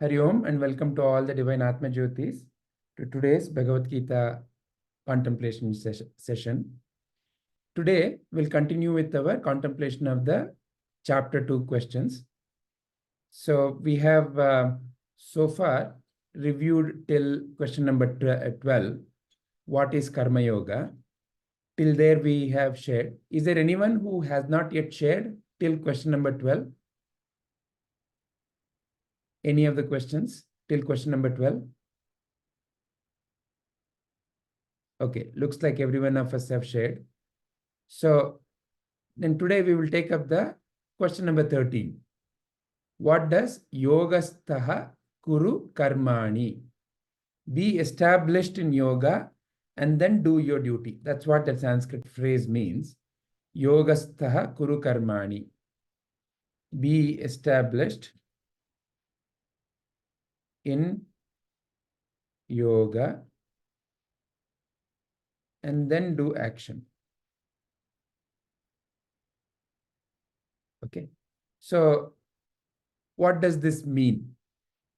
Hari Om and welcome to all the divine Atmajyotis to today's Bhagavadgita contemplation session. Today we'll continue with our contemplation of the chapter 2 questions. So we have so far reviewed till question number 12, what is Karma Yoga? Till there we have shared. Is there anyone who has not yet shared till question number 12? Any of the questions till question number 12? Okay, looks like every one of us have shared. So then today we will take up the question number 13. What does Yogasthaha kuru karmani? Be established in yoga and then do your duty. That's what the Sanskrit phrase means. Yogasthaha kuru karmani. Be established in yoga and then do action. Okay. So what does this mean?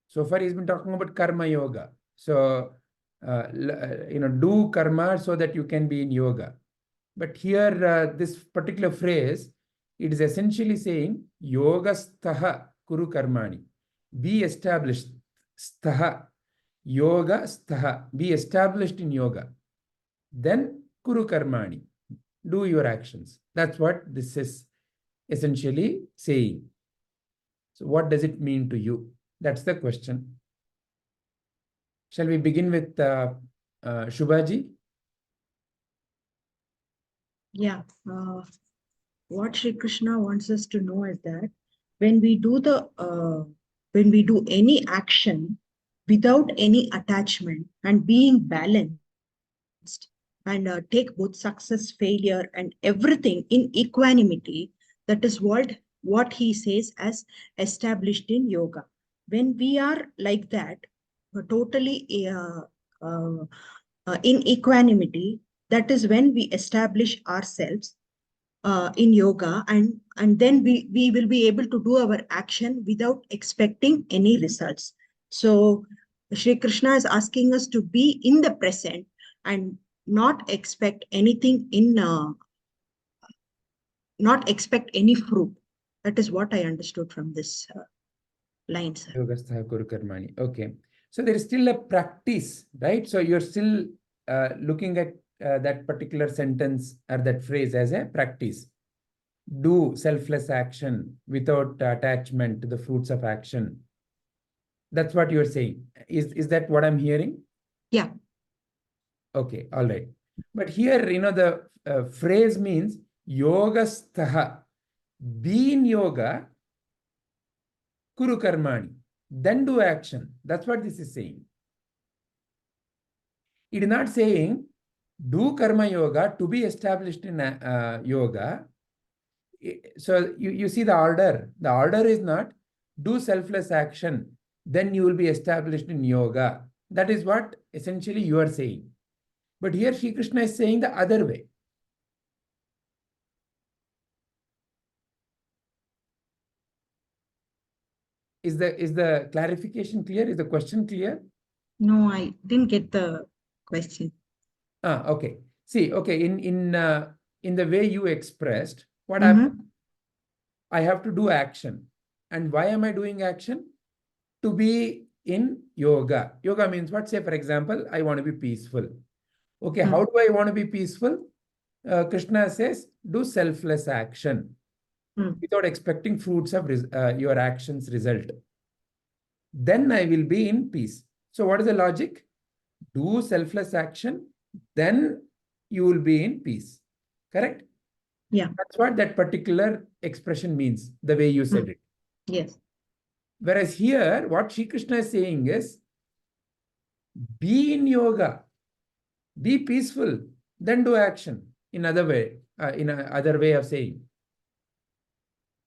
So far he's been talking about karma yoga. So, do karma so that you can be in yoga. But here, this particular phrase, it is essentially saying Yogasthaha kuru karmani. Be established. Sthaha. Yoga sthaha. Be established in yoga. Then kuru karmani. Do your actions. That's what this is essentially saying. So what does it mean to you? That's the question. Shall we begin with Shubhaji? Yeah. What Sri Krishna wants us to know is that when we do any action without any attachment and being balanced and take both success, failure, and everything in equanimity, that is what he says as established in yoga. When we are like that, totally in equanimity, that is when we establish ourselves in yoga, and then we will be able to do our action without expecting any results. So Shri Krishna is asking us to be in the present and not expect anything not expect any fruit. That is what I understood from this line, sir. Yogasthaha kuru karmani. Okay. So there is still a practice, right? So you're still looking at that particular sentence or that phrase as a practice. Do selfless action without attachment to the fruits of action. That's what you're saying. Is that what I'm hearing? Yeah. Okay, all right. But here, the phrase means Yogasthaha. Be in yoga, kuru karmani. Then do action. That's what this is saying. It is not saying do karma yoga to be established in yoga. So you see the order. The order is not do selfless action, then you will be established in yoga. That is what essentially you are saying. But here Sri Krishna is saying the other way. Is the clarification clear? Is the question clear? No, I didn't get the question. Okay. See, okay, in the way you expressed, what happened? I have to do action. And why am I doing action? To be in yoga. Yoga means what? Say, for example, I want to be peaceful. Okay, how do I want to be peaceful? Krishna says, do selfless action without expecting fruits of your actions result. Then I will be in peace. So what is the logic? Do selfless action, then you will be in peace. Correct? Yeah. That's what that particular expression means, the way you said it. Yes. Whereas here, what Sri Krishna is saying is, be in yoga, be peaceful, then do action. In other way of saying.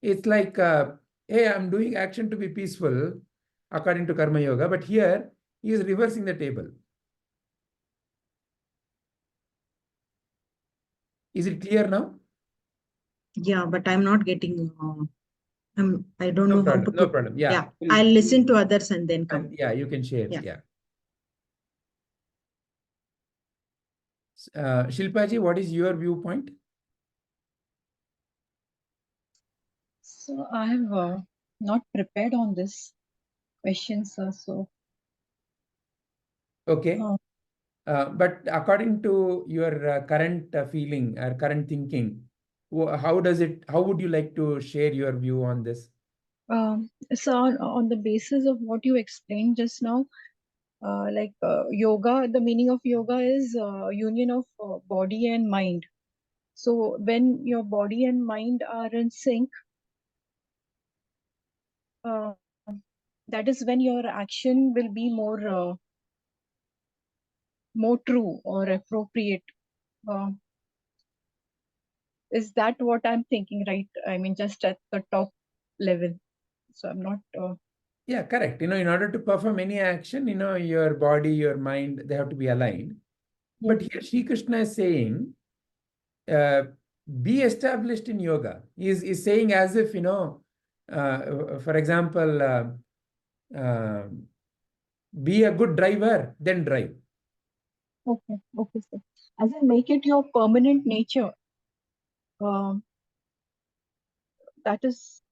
It's like, hey, I'm doing action to be peaceful according to Karma Yoga, but here he is reversing the table. Is it clear now? Yeah, but I'm not getting I don't No know how problem. to No put. problem. Yeah. Yeah, I'll listen to others and then come. Yeah, you can share. Yeah. Yeah. Shilpaji, what is your viewpoint? So I have not prepared on this question, sir. So Okay. But according to your current feeling or current thinking, how would you like to share your view on this? so on the basis of what you explained just now, yoga, the meaning of yoga is union of body and mind. So when your body and mind are in sync, uh, that is when your action will be more true or appropriate. Uh, is that what I'm thinking, right? I mean, just at the top level. So I'm not. Yeah, correct. In order to perform any action, your body, your mind, they have to be aligned. But here Sri Krishna is saying, be established in yoga. Is saying as if, for example, be a good driver, then drive. Okay, sir. As in make it your permanent nature. That is.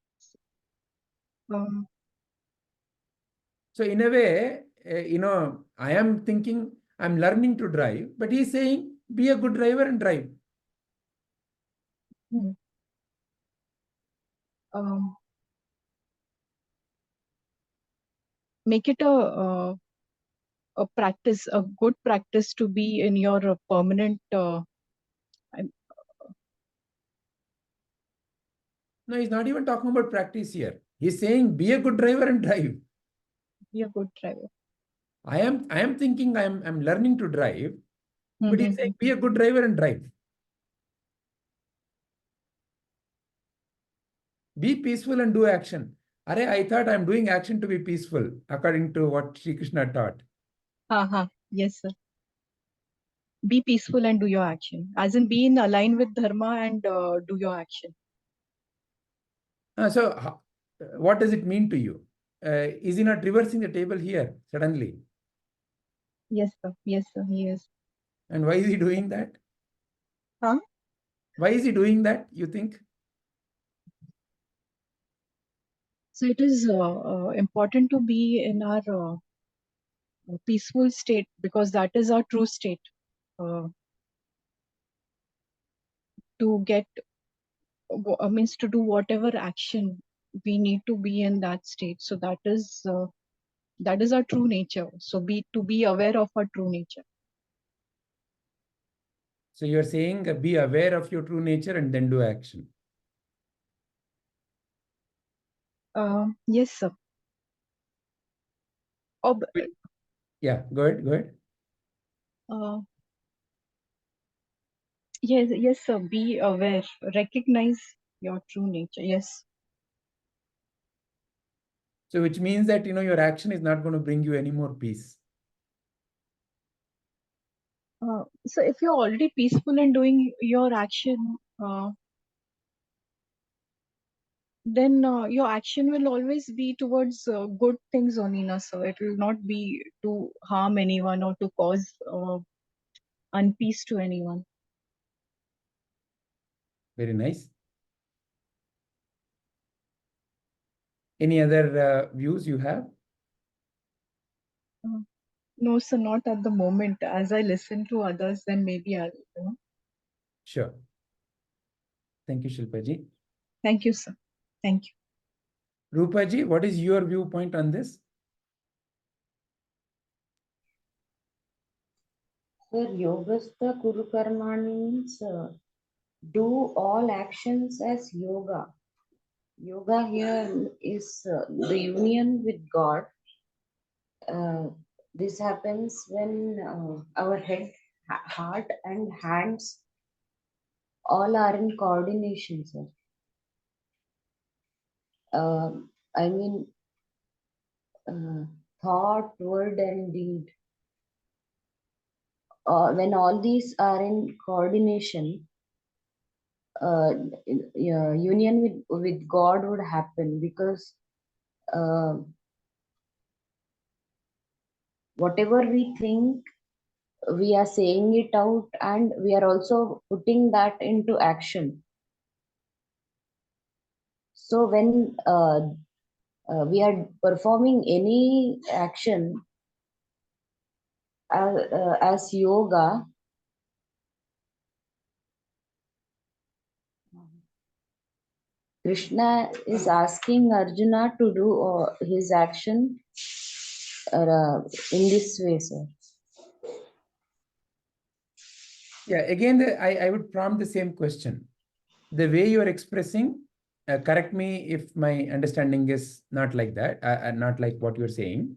So in a way, I am thinking I'm learning to drive, but he's saying be a good driver and drive. Make it a practice, a good practice to be in your permanent. No, he's not even talking about practice here. He's saying be a good driver and drive. Be a good driver. I am thinking I'm learning to drive, but he's saying be a good driver and drive. Be peaceful and do action. I thought I'm doing action to be peaceful, according to what Sri Krishna taught. Yes, sir. Be peaceful and do your action. As in be in align with dharma and do your action. So what does it mean to you? Is he not reversing the table here suddenly? Yes, sir. Yes, sir. He is. And why is he doing that? Huh? Why is he doing that, you think? So it is important to be in our peaceful state because that is our true state. To get means to do whatever action we need to be in that state. So that is our true nature. So be aware of our true nature. So you're saying be aware of your true nature and then do action. Yes, sir. Yeah, go ahead. Yes, sir. Be aware. Recognize your true nature. Yes. So which means that your action is not going to bring you any more peace. So if you're already peaceful in doing your action, then your action will always be towards good things only, na, so it will not be to harm anyone or to cause unpeace to anyone. Very nice. Any other views you have? No, sir, not at the moment. As I listen to others, then maybe I'll. Sure. Thank you, Shilpaji. Thank you, sir. Thank you. Rupaji, what is your viewpoint on this? Sir, Yogasthaha kuru karmani means do all actions as yoga. Yoga here is the union with God. This happens when our head, heart, and hands all are in coordination, sir. I mean, thought, word, and deed. When all these are in coordination, union with God would happen, because whatever we think, we are saying it out, and we are also putting that into action. So when we are performing any action as yoga, Krishna is asking Arjuna to do his action in this way, sir. Yeah, again, I would prompt the same question. The way you are expressing, correct me if my understanding is not like that, not like what you're saying.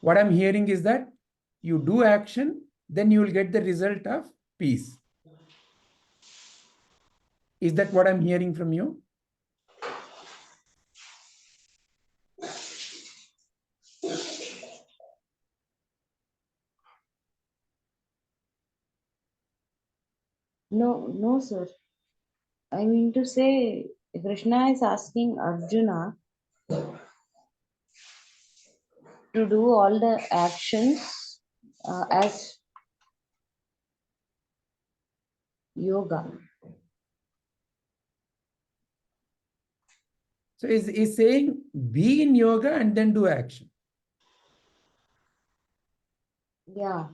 What I'm hearing is that you do action, then you will get the result of peace. Is that what I'm hearing from you? No, sir. I mean to say, Krishna is asking Arjuna to do all the actions as yoga. So is saying be in yoga and then do action. Yeah.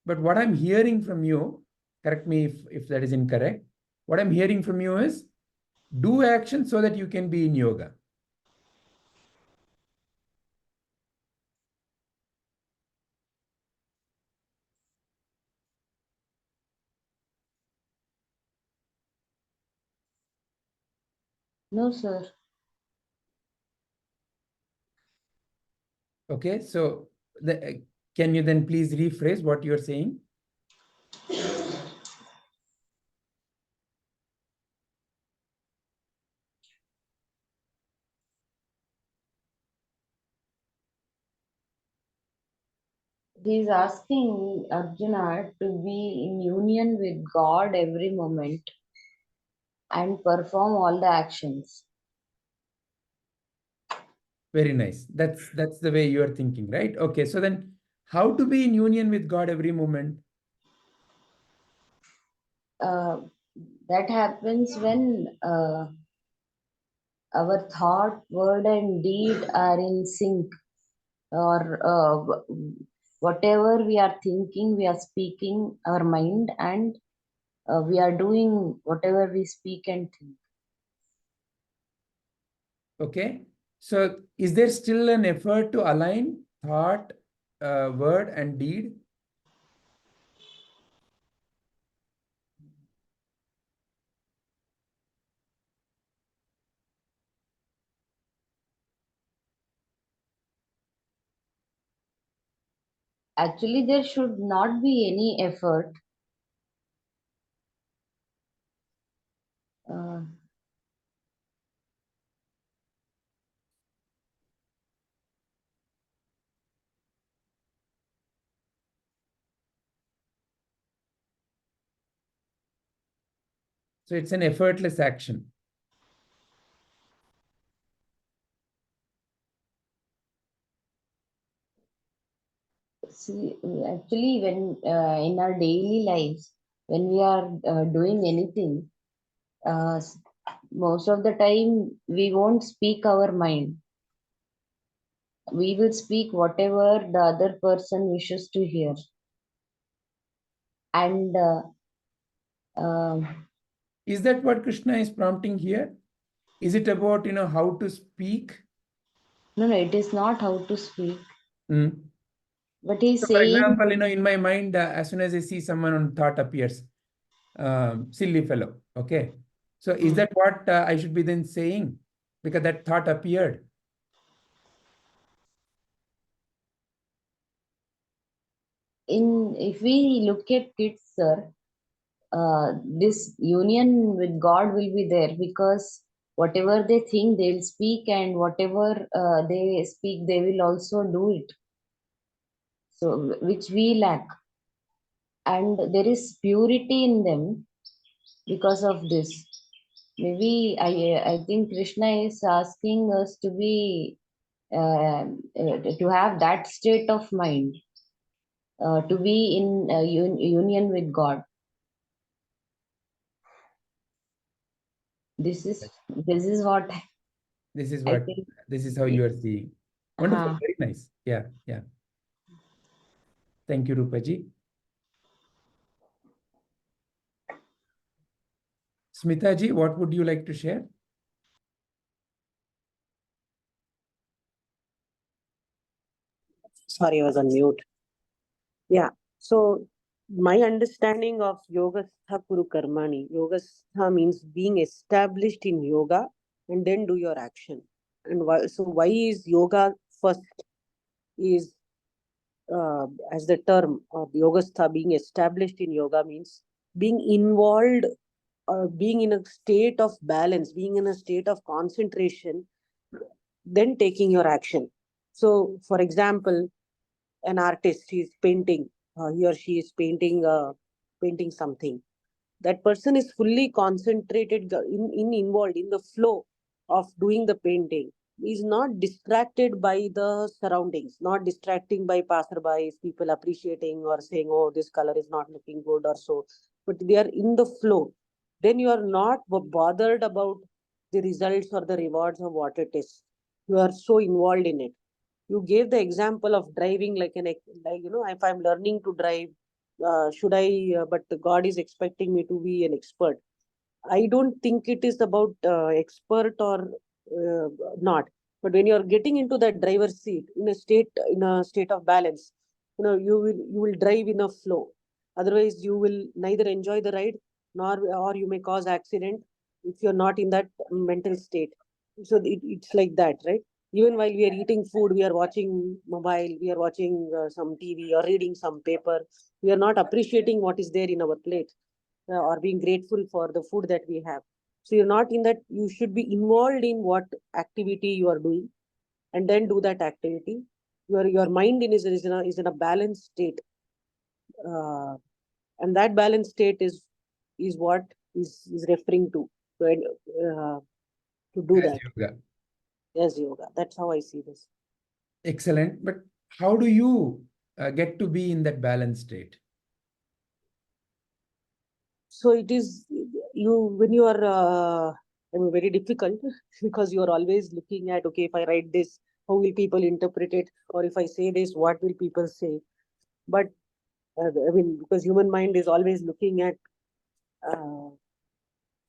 But what I'm hearing from you, correct me if that is incorrect, what I'm hearing from you is do action so that you can be in yoga. No, sir. Okay, so can you then please rephrase what you're saying? He is asking Arjuna to be in union with God every moment and perform all the actions. Very nice. That's the way you are thinking, right? Okay, so then how to be in union with God every moment? That happens when our thought, word, and deed are in sync, or whatever we are thinking, we are speaking our mind, and we are doing whatever we speak and think. Okay, so is there still an effort to align thought, word, and deed? Actually, there should not be any effort. So it's an effortless action. See, actually, when in our daily lives, when we are doing anything, most of the time we won't speak our mind. We will speak whatever the other person wishes to hear. And Is that what Krishna is prompting here? Is it about, how to speak? no, it is not how to speak. Mm. But he's So for saying, example, in my mind, as soon as I see someone on thought appears, silly fellow. Okay. So is that what I should be then saying? Because that thought appeared. if we look at kids, sir, this union with God will be there, because whatever they think, they'll speak, and whatever they speak, they will also do it. So, which we lack. and there is purity in them because of this. Maybe I think Krishna is asking us to be to have that state of mind, to be in union with God. This is what This is I what, think. this is how you are seeing. Wonderful, very nice. Yeah, yeah. Thank you, Rupaji. Smitaji, what would you like to share? Sorry, I was on mute. Yeah. So my understanding of Yogastha kuru karmani, Yogastha means being established in yoga and then do your action. And why is yoga first? Is as the term of Yogastha, being established in yoga means being involved, being in a state of balance, being in a state of concentration, then taking your action. So, for example, an artist is painting, he or she is painting something. That person is fully concentrated, involved in the flow of doing the painting. He is not distracted by the surroundings, not distracting by passerbys, people appreciating or saying, oh, this color is not looking good or so. But they are in the flow. Then you are not bothered about the results or the rewards of what it is. You are so involved in it. You gave the example of driving, like if I'm learning to drive, should I, but God is expecting me to be an expert. I don't think it is about expert or not. But when you're getting into that driver's seat in a state of balance, you will drive in a flow. Otherwise, you will neither enjoy the ride or you may cause accident if you're not in that mental state. So it's like that, right? Even while we are eating food, we are watching mobile, we are watching some TV or reading some paper. We are not appreciating what is there in our plate or being grateful for the food that we have. So you're not in that. You should be involved in what activity you are doing, and then do that activity. Your mind is in a balanced state, and that balanced state is what is referring to to do As that yoga. as yoga. That's how I see this. Excellent. But how do you get to be in that balanced state? So it is when you are very difficult because you are always looking at, okay, if I write this, how will people interpret it? Or if I say this, what will people say? But because human mind is always looking at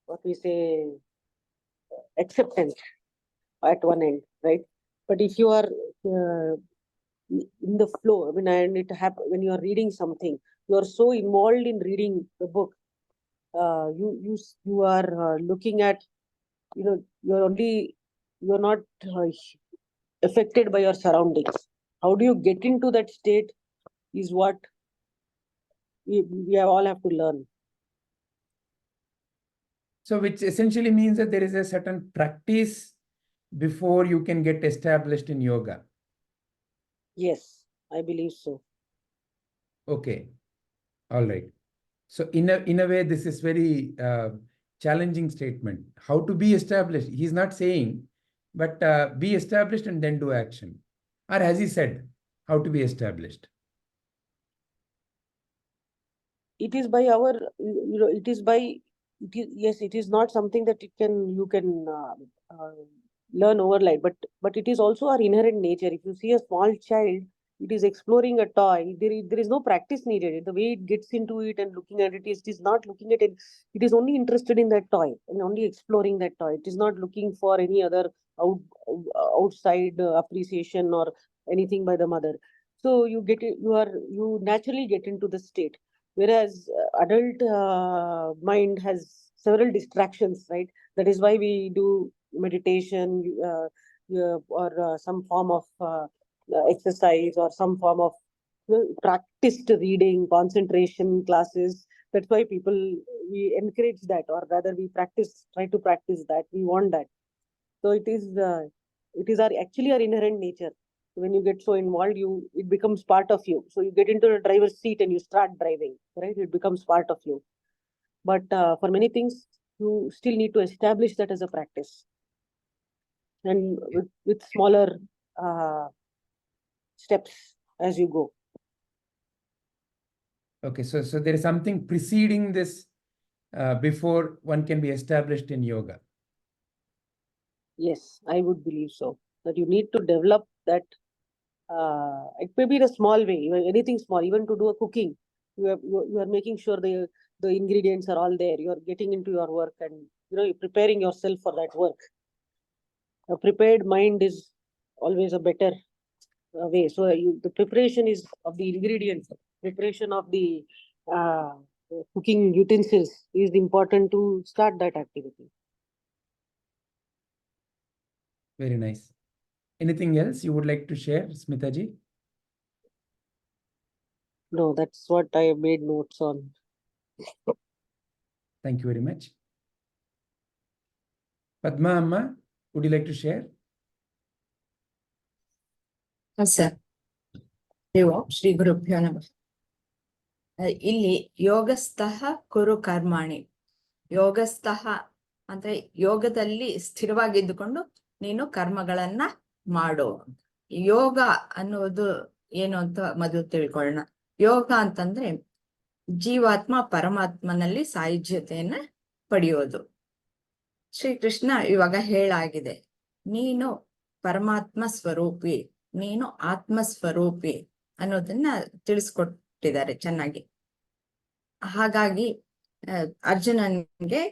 what we say acceptance at one end, right? But if you are in the flow, and it happens when you are reading something, you are so involved in reading the book. You are looking at, you're not affected by your surroundings. How do you get into that state is what we all have to learn. So which essentially means that there is a certain practice before you can get established in yoga. Yes, I believe so. Okay. All right. So in a way, this is very challenging statement. How to be established? He's not saying, but be established and then do action. Or has he said how to be established? It is by our, it is by, yes, it is not something that you can learn overnight, but it is also our inherent nature. If you see a small child, it is exploring a toy. There is no practice needed. The way it gets into it and looking at it is not looking at it. It is only interested in that toy and only exploring that toy. It is not looking for any other outside appreciation or anything by the mother. So you naturally get into the state. Whereas adult mind has several distractions, right? That is why we do meditation or some form of exercise or some form of practiced reading, concentration classes. That's why we encourage that, or rather we try to practice that. We want that. So it is actually our inherent nature. When you get so involved, it becomes part of you. So you get into the driver's seat and you start driving, right? It becomes part of you. But for many things, you still need to establish that as a practice. And with smaller steps as you go. Okay, so there is something preceding this before one can be established in yoga. Yes, I would believe so. That you need to develop that. It may be in a small way, anything small, even to do a cooking. You are making sure the ingredients are all there. You are getting into your work and you're preparing yourself for that work. A prepared mind is always a better way. So the preparation is of the ingredients, preparation of the cooking utensils is important to start that activity. Very nice. Anything else you would like to share, Smitaji? No, that's what I have made notes on. Thank you very much. Padma Amma, would you like to share? Sir Shri ಗುರುಭ್ಯೋ ನಮಃ. ಇಲ್ಲಿ ಯೋಗಸ್ಥಃ ಕುರು ಕರ್ಮಾಣಿ. ಯೋಗಸ್ಥಃ ಅಂದ್ರೆ ಯೋಗದಲ್ಲಿ ಸ್ಥಿರವಾಗಿದ್ದುಕೊಂಡು ನೀನು ಕರ್ಮಗಳನ್ನ ಮಾಡು. ಯೋಗ ಅನ್ನೋದು ಏನು ಅಂತ ಮೊದಲು ತಿಳ್ಕೊಳ್ಳೋಣ. ಯೋಗ ಅಂತಂದ್ರೆ ಜೀವಾತ್ಮ ಪರಮಾತ್ಮನಲ್ಲಿ ಸಾಯುಜ್ಯತೆಯನ್ನ ಪಡೆಯೋದು. ಶ್ರೀಕೃಷ್ಣ ಇವಾಗ ಹೇಳಾಗಿದೆ, ನೀನು ಪರಮಾತ್ಮ ಸ್ವರೂಪಿ, ನೀನು ಆತ್ಮ ಸ್ವರೂಪಿ ಅನ್ನೋದನ್ನ ತಿಳಿಸ್ಕೊಟ್ಟಿದ್ದಾರೆ ಚೆನ್ನಾಗಿ. ಹಾಗಾಗಿ ಅರ್ಜುನನ್ಗೆ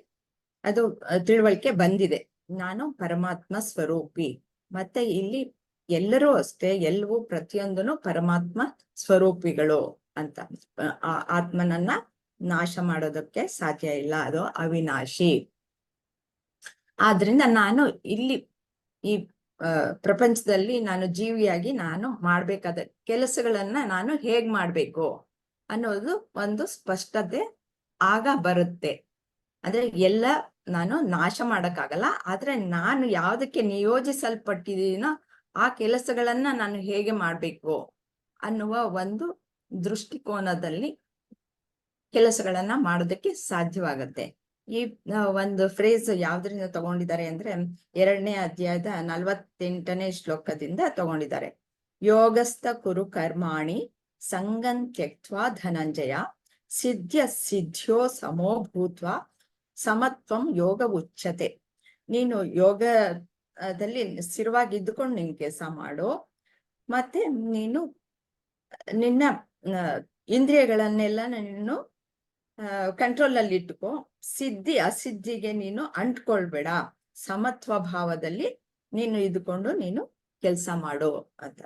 ಅದು ತಿಳುವಳಿಕೆ ಬಂದಿದೆ, ನಾನು ಪರಮಾತ್ಮ ಸ್ವರೂಪಿ. ಮತ್ತೆ ಇಲ್ಲಿ ಎಲ್ಲರೂ ಅಷ್ಟೇ, ಎಲ್ಲವೂ ಪ್ರತಿಯೊಂದನು ಪರಮಾತ್ಮ ಸ್ವರೂಪಿಗಳು ಅಂತ. ಆತ್ಮನನ್ನ ನಾಶ ಮಾಡೋದಕ್ಕೆ ಸಾಧ್ಯ ಇಲ್ಲ, ಅದು ಅವಿನಾಶಿ. ಆದ್ರಿಂದ ನಾನು ಇಲ್ಲಿ ಈ ಪ್ರಪಂಚದಲ್ಲಿ ನಾನು ಜೀವಿಯಾಗಿ ನಾನು ಮಾಡ್ಬೇಕಾದ ಕೆಲಸಗಳನ್ನ ನಾನು ಹೇಗ್ ಮಾಡ್ಬೇಕು ಅನ್ನೋದು ಒಂದು ಸ್ಪಷ್ಟತೆ ಆಗ ಬರುತ್ತೆ. ಅಂದ್ರೆ ಎಲ್ಲ ನಾನು ನಾಶ ಮಾಡಕ್ಕಾಗಲ್ಲ, ಆದ್ರೆ ನಾನು ಯಾವ್ದಕ್ಕೆ ನಿಯೋಜಿಸಲ್ಪಟ್ಟಿದ್ದೀನೋ ಆ ಕೆಲಸಗಳನ್ನ ನಾನು ಹೇಗೆ ಮಾಡ್ಬೇಕು ಅನ್ನುವ ಒಂದು ದೃಷ್ಟಿಕೋನದಲ್ಲಿ ಕೆಲಸಗಳನ್ನ ಮಾಡೋದಕ್ಕೆ ಸಾಧ್ಯವಾಗತ್ತೆ. ಈ ಒಂದು ಫ್ರೇಸ್ ಯಾವ್ದ್ರಿಂದ ತಗೊಂಡಿದ್ದಾರೆ ಅಂದ್ರೆ 2ನೇ ಅಧ್ಯಾಯದ 48ನೇ ಶ್ಲೋಕದಿಂದ ತಗೊಂಡಿದ್ದಾರೆ. ಯೋಗಸ್ಥ ಕುರು ಕರ್ಮಾಣಿ ಸಂಗಂ ತ್ಯಕ್ತ್ವಾ ಧನಂಜಯ ಸಿದ್ಧ್ಯ ಸಿದ್ಧ್ಯೋ ಸಮೋ ಭೂತ್ವ ಸಮತ್ವಂ ಯೋಗ ಉಚ್ಯತೆ. ನೀನು ಯೋಗದಲ್ಲಿ ಸ್ಥಿರವಾಗಿ ಇದ್ದುಕೊಂಡು ನೀನು ಕೆಲಸ ಮಾಡು, ಮತ್ತೆ ನೀನು ನಿನ್ನ ಇಂದ್ರಿಯಗಳನ್ನೆಲ್ಲ ನೀನು ಕಂಟ್ರೋಲ್ ಅಲ್ಲಿ ಇಟ್ಟುಕೋ, ಸಿದ್ಧಿ ಅಸಿದ್ಧಿಗೆ ನೀನು ಅಂಟ್ಕೊಳ್ಬೇಡ, ಸಮತ್ವ ಭಾವದಲ್ಲಿ ನೀನು ಇದ್ದುಕೊಂಡು ನೀನು ಕೆಲಸ ಮಾಡು ಅಂತ.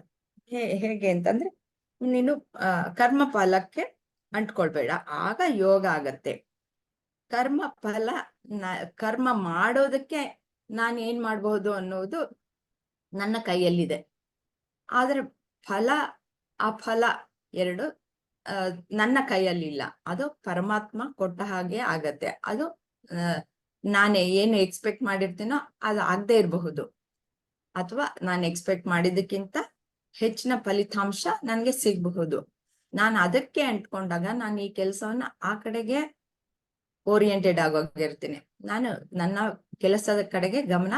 ಹೇಗೆ ಅಂತಂದ್ರೆ ನೀನು ಕರ್ಮ ಫಲಕ್ಕೆ ಅಂಟ್ಕೊಳ್ಬೇಡ, ಆಗ ಯೋಗ ಆಗತ್ತೆ. ಕರ್ಮ ಫಲ ಕರ್ಮ ಮಾಡೋದಕ್ಕೆ ನಾನು ಏನ್ ಮಾಡ್ಬಹುದು ಅನ್ನೋದು ನನ್ನ ಕೈಯಲ್ಲಿದೆ, ಆದ್ರೆ ಫಲ ಅಫಲ ಎರಡು ನನ್ನ ಕೈಯಲ್ಲಿಲ್ಲ, ಅದು ಪರಮಾತ್ಮ ಕೊಟ್ಟ ಹಾಗೆ ಆಗತ್ತೆ. ಅದು ನಾನೇ ಏನು ಎಕ್ಸ್ಪೆಕ್ಟ್ ಮಾಡಿರ್ತೀನೋ ಅದು ಆಗದೆ ಇರಬಹುದು, ಅಥವಾ ನಾನು ಎಕ್ಸ್ಪೆಕ್ಟ್ ಮಾಡಿದ್ದಕ್ಕಿಂತ ಹೆಚ್ಚಿನ ಫಲಿತಾಂಶ ನನಗೆ ಸಿಗಬಹುದು. ನಾನು ಅದಕ್ಕೆ ಅಂಟ್ಕೊಂಡಾಗ ನಾನು ಈ ಕೆಲಸವನ್ನ ಆ ಕಡೆಗೆ ಓರಿಯೆಂಟೆಡ್ ಆಗೋಗಿರ್ತೀನಿ. ನಾನು ನನ್ನ ಕೆಲಸದ ಕಡೆಗೆ ಗಮನ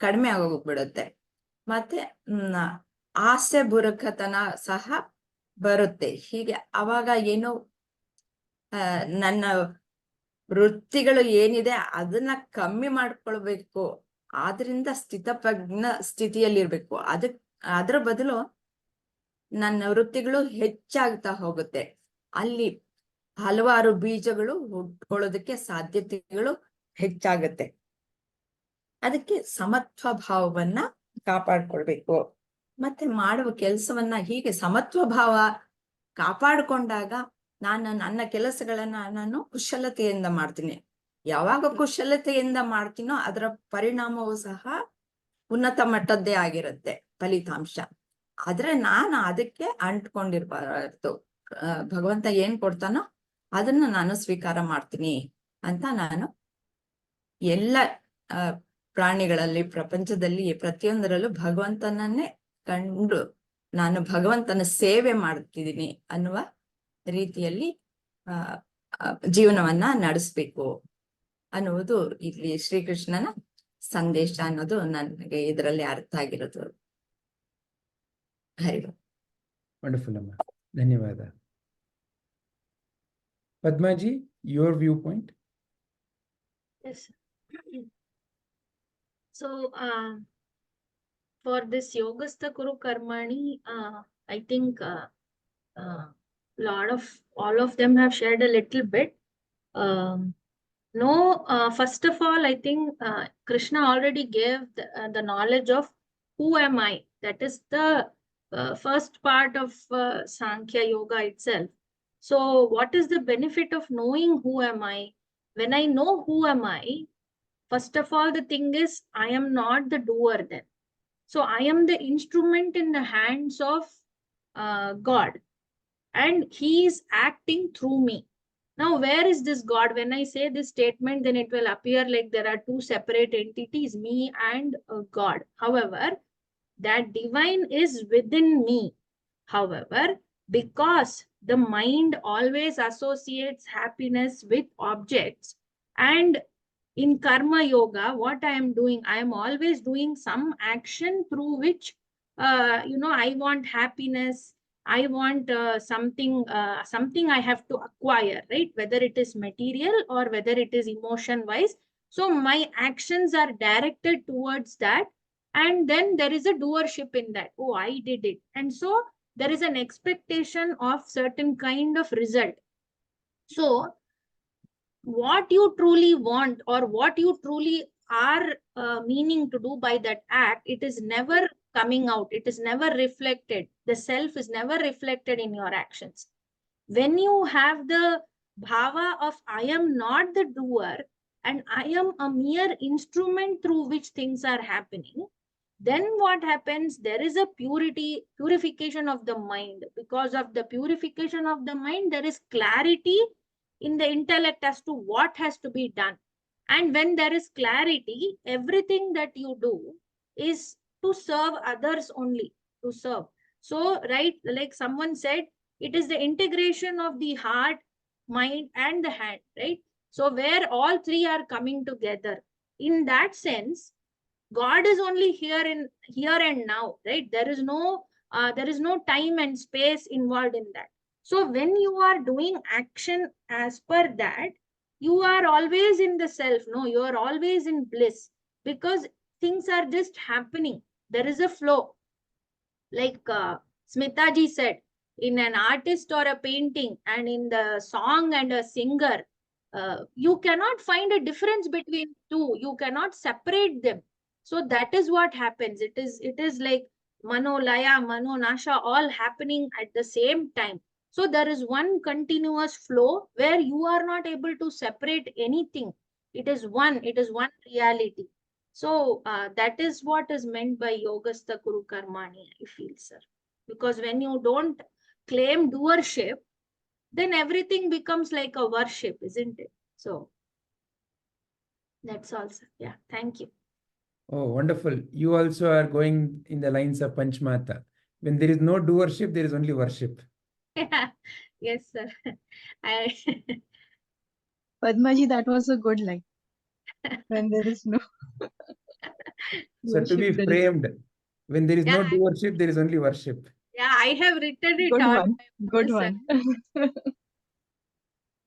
ಕಡಿಮೆ ಆಗೋಗ್ಬಿಡುತ್ತೆ. ಮತ್ತೆ ಆಸೆ ಬುರುಕತನ ಸಹ ಬರುತ್ತೆ. ಹೀಗೆ ಅವಾಗ ಏನು ನನ್ನ ವೃತ್ತಿಗಳು ಏನಿದೆ ಅದನ್ನ ಕಮ್ಮಿ ಮಾಡ್ಕೊಳ್ಬೇಕು, ಆದ್ರಿಂದ ಸ್ಥಿತಪ್ರಜ್ಞ ಸ್ಥಿತಿಯಲ್ಲಿರ್ಬೇಕು. ಅದ್ರ ಬದಲು ನನ್ನ ವೃತ್ತಿಗಳು ಹೆಚ್ಚಾಗ್ತಾ ಹೋಗುತ್ತೆ. ಅಲ್ಲಿ ಹಲವಾರು ಬೀಜಗಳು ಹುಟ್ಕೊಳ್ಳೋದಕ್ಕೆ ಸಾಧ್ಯತೆಗಳು ಹೆಚ್ಚಾಗತ್ತೆ. ಅದಕ್ಕೆ ಸಮತ್ವ ಭಾವವನ್ನ ಕಾಪಾಡ್ಕೊಳ್ಬೇಕು. ಮತ್ತೆ ಮಾಡುವ ಕೆಲಸವನ್ನ ಹೀಗೆ ಸಮತ್ವ ಭಾವ ಕಾಪಾಡಿಕೊಂಡಾಗ ನಾನು ನನ್ನ ಕೆಲಸಗಳನ್ನ ನಾನು ಕುಶಲತೆಯಿಂದ ಮಾಡ್ತೀನಿ. ಯಾವಾಗ ಕುಶಲತೆಯಿಂದ ಮಾಡ್ತೀನೋ ಅದರ ಪರಿಣಾಮವೂ ಸಹ ಉನ್ನತ ಮಟ್ಟದ್ದೇ ಆಗಿರುತ್ತೆ ಫಲಿತಾಂಶ. ಆದ್ರೆ ನಾನು ಅದಕ್ಕೆ ಅಂಟ್ಕೊಂಡಿರ್ಬಾರ್ದು. ಭಗವಂತ ಏನ್ ಕೊಡ್ತಾನೋ ಅದನ್ನ ನಾನು ಸ್ವೀಕಾರ ಮಾಡ್ತೀನಿ ಅಂತ ನಾನು ಎಲ್ಲ ಪ್ರಾಣಿಗಳಲ್ಲಿ ಪ್ರಪಂಚದಲ್ಲಿ ಪ್ರತಿಯೊಂದರಲ್ಲೂ ಭಗವಂತನನ್ನೇ ಕಂಡು ನಾನು ಭಗವಂತನ ಸೇವೆ ಮಾಡ್ತಿದ್ದೀನಿ ಅನ್ನುವ ರೀತಿಯಲ್ಲಿ ಜೀವನವನ್ನ ನಡೆಸ್ಬೇಕು ಅನ್ನುವುದು ಇಲ್ಲಿ ಶ್ರೀಕೃಷ್ಣನ ಸಂದೇಶ ಅನ್ನೋದು ನನಗೆ ಇದರಲ್ಲಿ ಅರ್ಥ ಆಗಿರೋದು. ಹರಿ ವಂಡರ್ಫುಲ್ ಅಮ್ಮ, ಧನ್ಯವಾದ. Padmaji, your viewpoint? Yes. So, for this Yogastha Kuru Karmani, I think all of them have shared a little bit. First of all, I think Krishna already gave the knowledge of who am I. That is the first part of Sankhya Yoga itself. So what is the benefit of knowing who am I? When I know who am I, first of all, the thing is, I am not the doer then. So I am the instrument in the hands of God, and he is acting through me. Now, where is this God? When I say this statement, then it will appear like there are two separate entities, me and God. However, that divine is within me. However, because the mind always associates happiness with objects, and in karma yoga, what I am doing, I am always doing some action through which, I want happiness. I want something I have to acquire, right? Whether it is material or whether it is emotion wise. So my actions are directed towards that. And then there is a doership in that. Oh, I did it. And so there is an expectation of certain kind of result. So what you truly want or what you truly are meaning to do by that act, it is never coming out. It is never reflected. The self is never reflected in your actions. When you have the bhava of I am not the doer and I am a mere instrument through which things are happening, then what happens? There is a purification of the mind. Because of the purification of the mind, there is clarity in the intellect as to what has to be done. And when there is clarity, everything that you do is to serve others only, to serve. So, right, like someone said, it is the integration of the heart, mind, and the hand, right? So where all three are coming together. In that sense, God is only here and now, right? There is no time and space involved in that. So when you are doing action as per that, you are always in the self. No, you are always in bliss, because things are just happening. There is a flow. Like Smitaji said, in an artist or a painting, and in the song and a singer, you cannot find a difference between two. You cannot separate them. So that is what happens. It is like mano laya, mano nasha, all happening at the same time. So there is one continuous flow where you are not able to separate anything. It is one reality. So that is what is meant by Yogastha Kuru Karmani, I feel, sir. Because when you don't claim doership, then everything becomes like a worship, isn't it? So that's all, sir. Yeah, thank you. Oh, wonderful. You also are going in the lines of Panchmata. When there is no doership, there is only worship. Yes, sir. Padmaji, that was a good line. When there is no So to be worship, there is- framed, when there is no Yeah. doership, there is only worship. Yeah, I have written it good on one. my Good sir. one.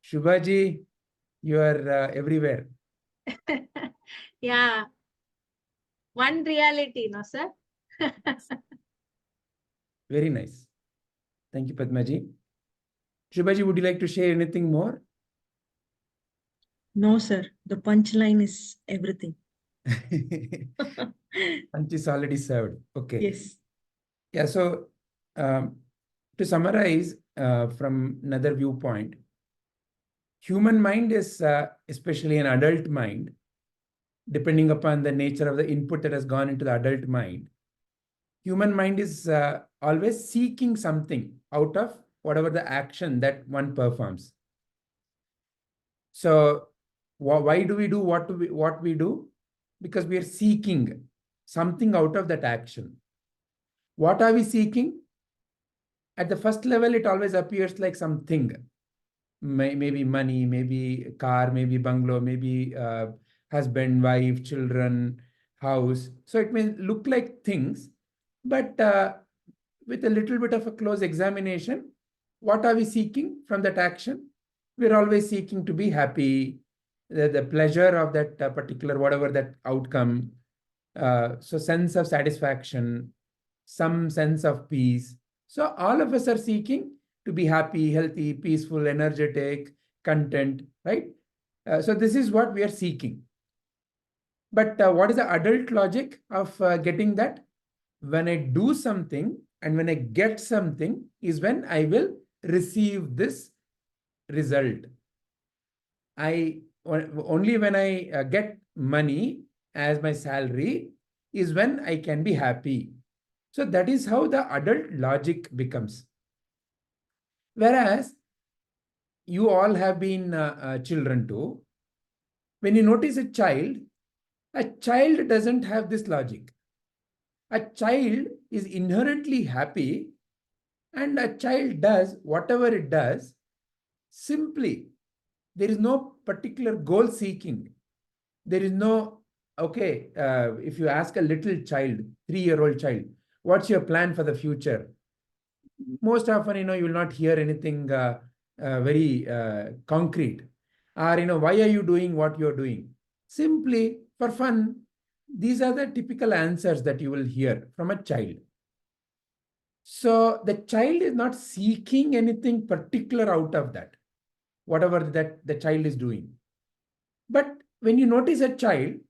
Shubhaji, you are everywhere. Yeah. One reality, no, sir? Very nice. Thank you, Padmaji. Shubhaji, would you like to share anything more? No, sir. The punchline is everything. Punch is already served. Okay. Yes. Yeah, so to summarize from another viewpoint, human mind is, especially an adult mind, depending upon the nature of the input that has gone into the adult mind, human mind is always seeking something out of whatever the action that one performs. So why do we do what we do? Because we are seeking something out of that action. What are we seeking? At the first level, it always appears like something. Maybe money, maybe car, maybe bungalow, maybe husband, wife, children, house. So it may look like things, but with a little bit of a close examination, what are we seeking from that action? We're always seeking to be happy, the pleasure of that particular, whatever that outcome. So sense of satisfaction, some sense of peace. So all of us are seeking to be happy, healthy, peaceful, energetic, content, right? So this is what we are seeking. But what is the adult logic of getting that? When I do something and when I get something is when I will receive this result. Only when I get money as my salary is when I can be happy. So that is how the adult logic becomes. Whereas you all have been children too. When you notice a child doesn't have this logic. A child is inherently happy, and a child does whatever it does simply. There is no particular goal seeking. There is no, okay, if you ask a little child, 3-year-old child, what's your plan for the future? Most often, you will not hear anything very concrete. Or, why are you doing what you're doing? Simply for fun. These are the typical answers that you will hear from a child. So the child is not seeking anything particular out of that, whatever that the child is doing. But when you notice a child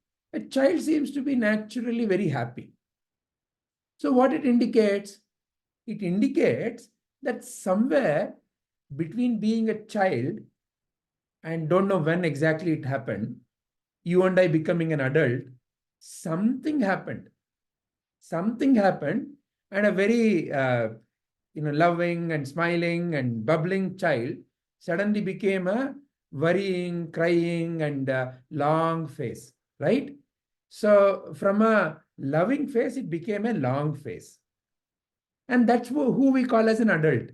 seems to be naturally very happy. So what it indicates? It indicates that somewhere between being a child and don't know when exactly it happened, you and I becoming an adult, something happened. Something happened, and a very loving and smiling and bubbling child suddenly became a worrying, crying, and long face, right? So from a loving face, it became a long face. And that's who we call as an adult.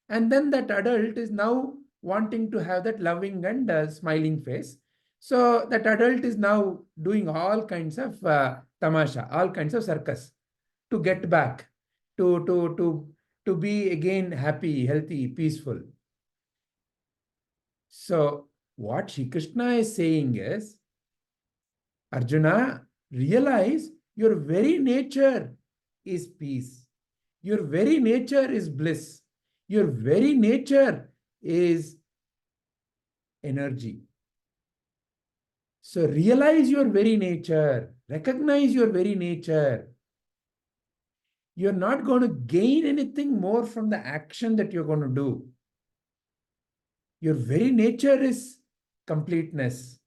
And then that adult is now wanting to have that loving and smiling face. So that adult is now doing all kinds of tamasha, all kinds of circus to get back, to be again happy, healthy, peaceful. So what Shri Krishna is saying is, Arjuna, realize your very nature is peace. Your very nature is bliss. Your very nature is energy. So realize your very nature. Recognize your very nature. You're not going to gain anything more from the action that you're going to do. Your very nature is completeness.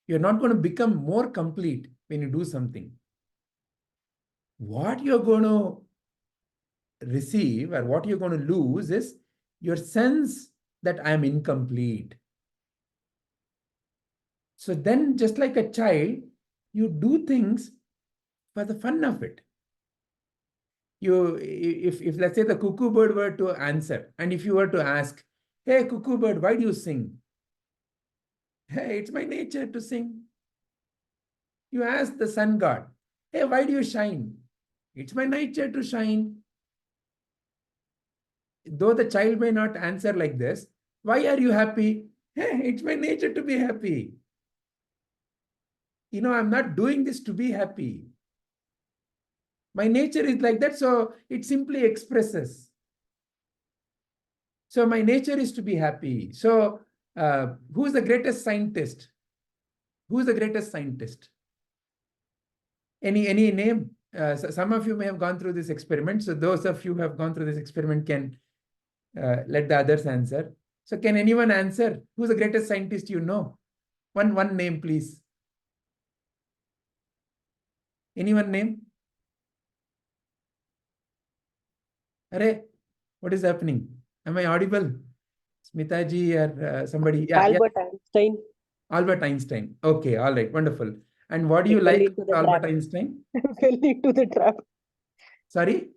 You're not going to become more complete when you do something. What you're going to receive or what you're going to lose is your sense that I am incomplete. So then, just like a child, you do things for the fun of it. If let's say the cuckoo bird were to answer, and if you were to ask, hey, cuckoo bird, why do you sing? Hey, it's my nature to sing. You ask the sun god, hey, why do you shine? It's my nature to shine. Though the child may not answer like this, why are you happy? Hey, it's my nature to be happy. I'm not doing this to be happy. My nature is like that, so it simply expresses. So my nature is to be happy. So who's the greatest scientist? Who's the greatest scientist? Any name? So some of you may have gone through this experiment. So those of you who have gone through this experiment can let the others answer. So can anyone answer? Who's the greatest scientist you know? One name, please. Anyone name? Arey, what is happening? Am I audible? Smitaji or somebody? Yeah, Albert Einstein. Albert Einstein. Okay, all right, wonderful. And what do you like with Albert Einstein? I fell into the trap. Sorry?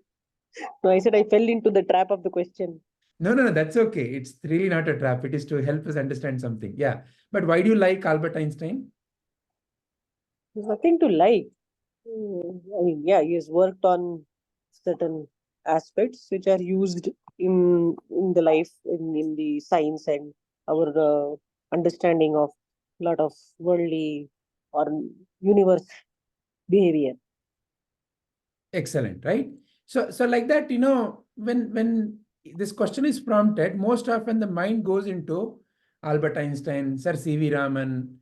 No, I said I fell into the trap of the question. No, that's okay. It's really not a trap. It is to help us understand something. Yeah. But why do you like Albert Einstein? There's nothing to like. I mean, yeah, he has worked on certain aspects which are used in the life, in the science and our understanding of a lot of worldly or universe behavior. Excellent, right? So like that, when this question is prompted, most often the mind goes into Albert Einstein, Sir C.V. Raman,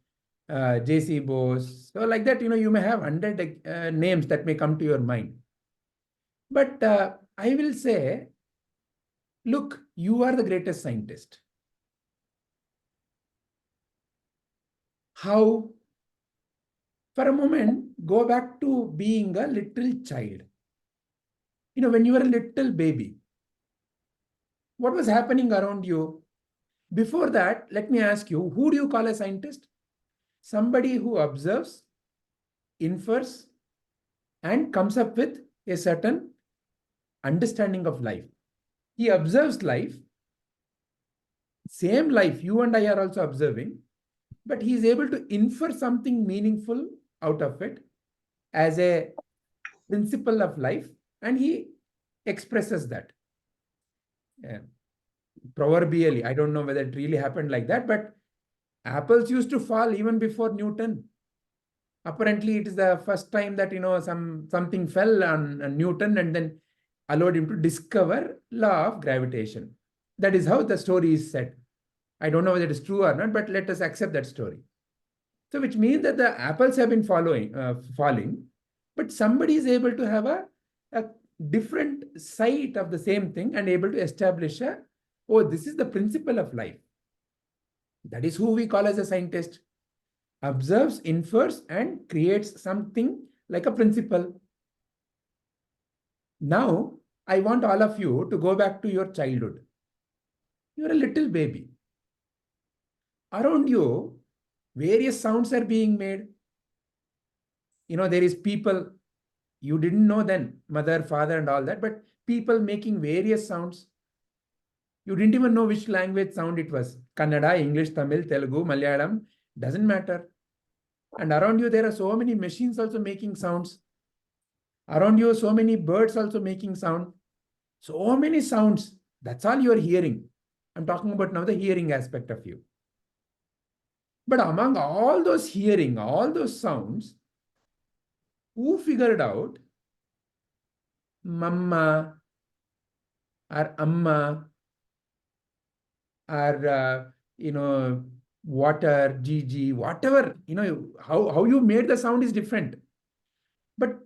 J.C. Bose. So like that, you may have 100 names that may come to your mind. But I will say, look, you are the greatest scientist. How? For a moment, go back to being a little child. When you were a little baby, what was happening around you? Before that, let me ask you, who do you call a scientist? Somebody who observes, infers, and comes up with a certain understanding of life. He observes life, same life you and I are also observing, but he is able to infer something meaningful out of it as a principle of life, and he expresses that. Proverbially, I don't know whether it really happened like that, but apples used to fall even before Newton. Apparently, it is the first time that something fell on Newton and then allowed him to discover law of gravitation. That is how the story is said. I don't know whether it is true or not, but let us accept that story. So, which means that the apples have been falling, but somebody is able to have a different sight of the same thing and able to establish this is the principle of life. That is who we call as a scientist. Observes, infers, and creates something like a principle. Now, I want all of you to go back to your childhood. You're a little baby. Around you, various sounds are being made. There is people, you didn't know then, mother, father, and all that, but people making various sounds. You didn't even know which language sound it was. Kannada, English, Tamil, Telugu, Malayalam, doesn't matter. And around you, there are so many machines also making sounds. Around you, so many birds also making sound. So many sounds. That's all you are hearing. I'm talking about now the hearing aspect of you. But among all those hearing, all those sounds, who figured out Mamma or Amma or, water, Gigi, whatever, how you made the sound is different. But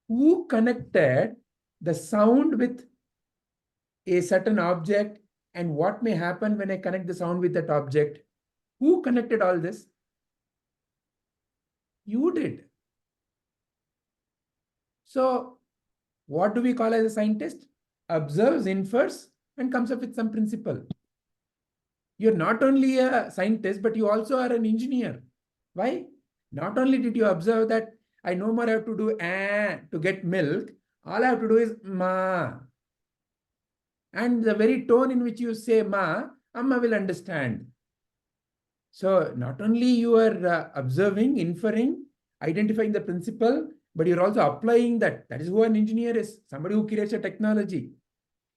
who connected the sound with a certain object and what may happen when I connect the sound with that object? Who connected all this? You did. So, what do we call as a scientist? Observes, infers, and comes up with some principle. You're not only a scientist, but you also are an engineer. Why? Not only did you observe that I no more have to do to get milk, all I have to do is ma. And the very tone in which you say ma, Amma will understand. So not only you are observing, inferring, identifying the principle, but you're also applying that. That is who an engineer is. Somebody who creates a technology.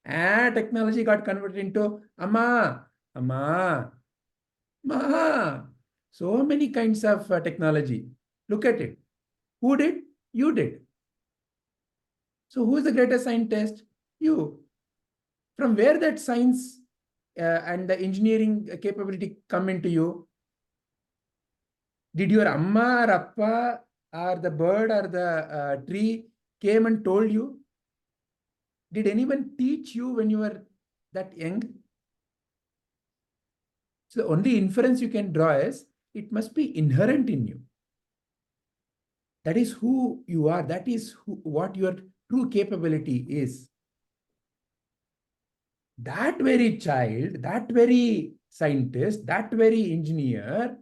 And technology got converted into Amma, Amma, Ma. So many kinds of technology. Look at it. Who did? You did. So who is the greatest scientist? You. From where that science and the engineering capability come into you? Did your Amma or Appa or the bird or the tree came and told you? Did anyone teach you when you were that young? So the only inference you can draw is it must be inherent in you. That is who you are. That is what your true capability is. That very child, that very scientist, that very engineer,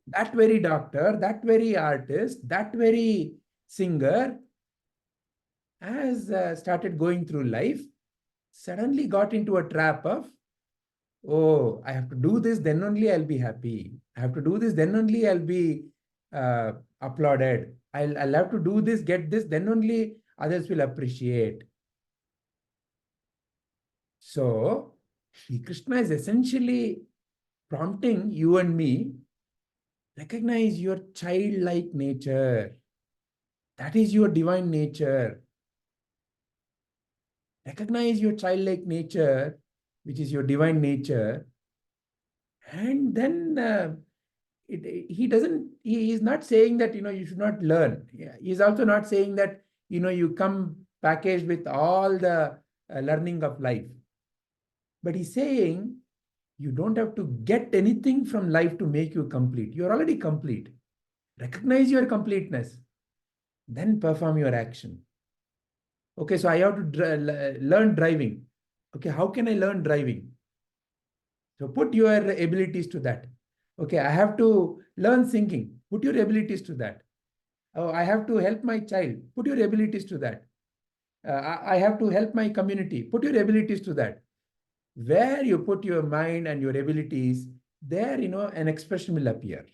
that very doctor, that very artist, that very singer as started going through life, suddenly got into a trap of, oh, I have to do this, then only I'll be happy. I have to do this, then only I'll be applauded. I'll have to do this, get this, then only others will appreciate. So, Sri Krishna is essentially prompting you and me, recognize your childlike nature. That is your divine nature. Recognize your childlike nature, which is your divine nature. And then he is not saying that, you should not learn. He is also not saying that, you come packaged with all the learning of life. But he's saying, you don't have to get anything from life to make you complete. You're already complete. Recognize your completeness. Then perform your action. Okay, so I have to learn driving. Okay, how can I learn driving? So put your abilities to that. Okay, I have to learn singing. Put your abilities to that. Oh, I have to help my child. Put your abilities to that. I have to help my community. Put your abilities to that. Where you put your mind and your abilities, there, an expression will appear.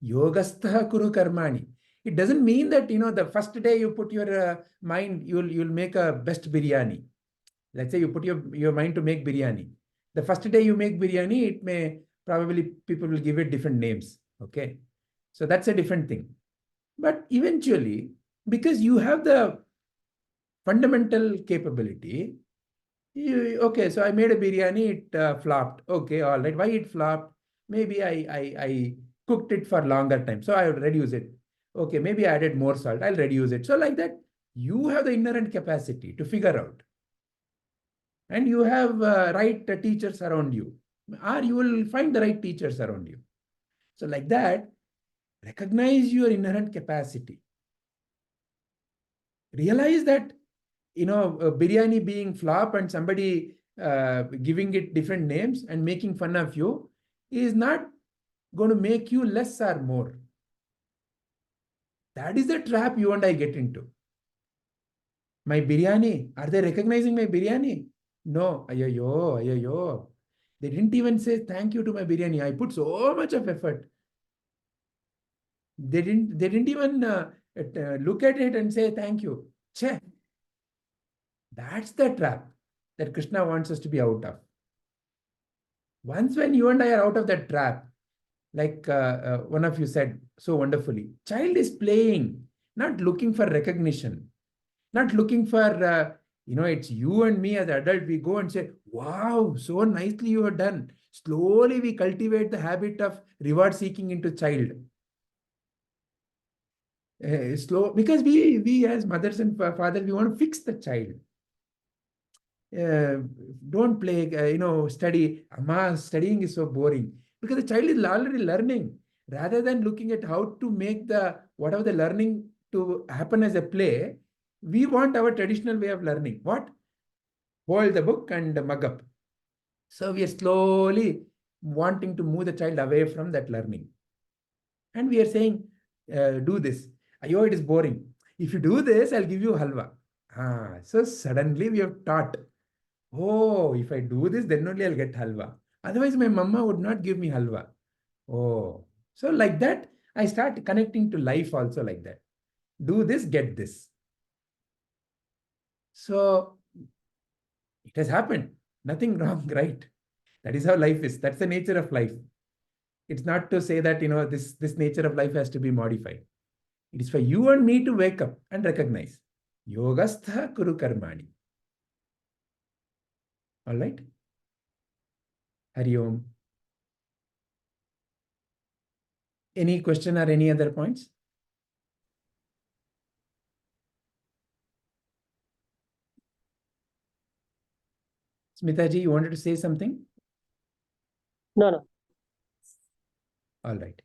Yogasthaha kuru karmani. It doesn't mean that, the first day you put your mind, you'll make a best biryani. Let's say you put your mind to make biryani. The first day you make biryani, it may probably people will give it different names. Okay. So that's a different thing. But eventually, because you have the fundamental capability, okay, so I made a biryani, it flopped. Okay, all right. Why it flopped? Maybe I cooked it for longer time. So I will reduce it. Okay, maybe I added more salt. I'll reduce it. So like that, you have the inherent capacity to figure out. And you have right teachers around you. Or you will find the right teachers around you. So like that, recognize your inherent capacity. Realize that, biryani being flop and somebody giving it different names and making fun of you is not going to make you less or more. That is the trap you and I get into. My biryani, are they recognizing my biryani? No, ayayo. They didn't even say thank you to my biryani. I put so much of effort. They didn't even look at it and say thank you. Che. That's the trap that Krishna wants us to be out of. Once when you and I are out of that trap, like one of you said so wonderfully, child is playing, not looking for recognition, not looking for, it's you and me as adult, we go and say, wow, so nicely you have done. Slowly we cultivate the habit of reward seeking into child. Because we as mothers and fathers, we want to fix the child. Don't play, study. Amma, studying is so boring. Because the child is already learning. Rather than looking at how to make whatever the learning to happen as a play, we want our traditional way of learning. What? Hold the book and mug up. So we are slowly wanting to move the child away from that learning. And we are saying, do this. Ayo, it is boring. If you do this, I'll give you halwa. So suddenly we have taught, oh, if I do this, then only I'll get halwa. Otherwise, my mama would not give me halwa. Oh, so like that, I start connecting to life also like that. Do this, get this. So it has happened. Nothing wrong, right? That is how life is. That's the nature of life. It's not to say that, this nature of life has to be modified. It is for you and me to wake up and recognize. Yogasthaha kuru karmani. All right? Hari Om. Any question or any other points? Smitaji, you wanted to say something? No. All right.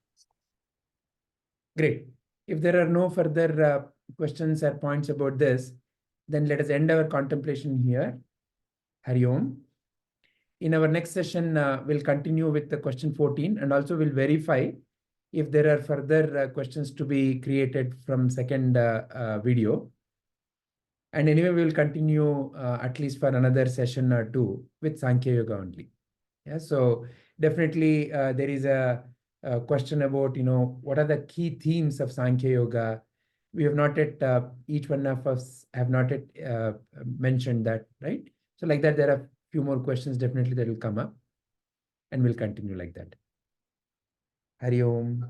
Great. If there are no further questions or points about this, then let us end our contemplation here. Hari Om. In our next session, we'll continue with the question 14 and also we'll verify if there are further questions to be created from second video. And anyway, we will continue at least for another session or two with Sankhya Yoga only. Yeah, so definitely there is a question about, what are the key themes of Sankhya Yoga? We have not yet, each one of us have not yet mentioned that, right? So like that, there are a few more questions definitely that will come up, and we'll continue like that. Hari Om.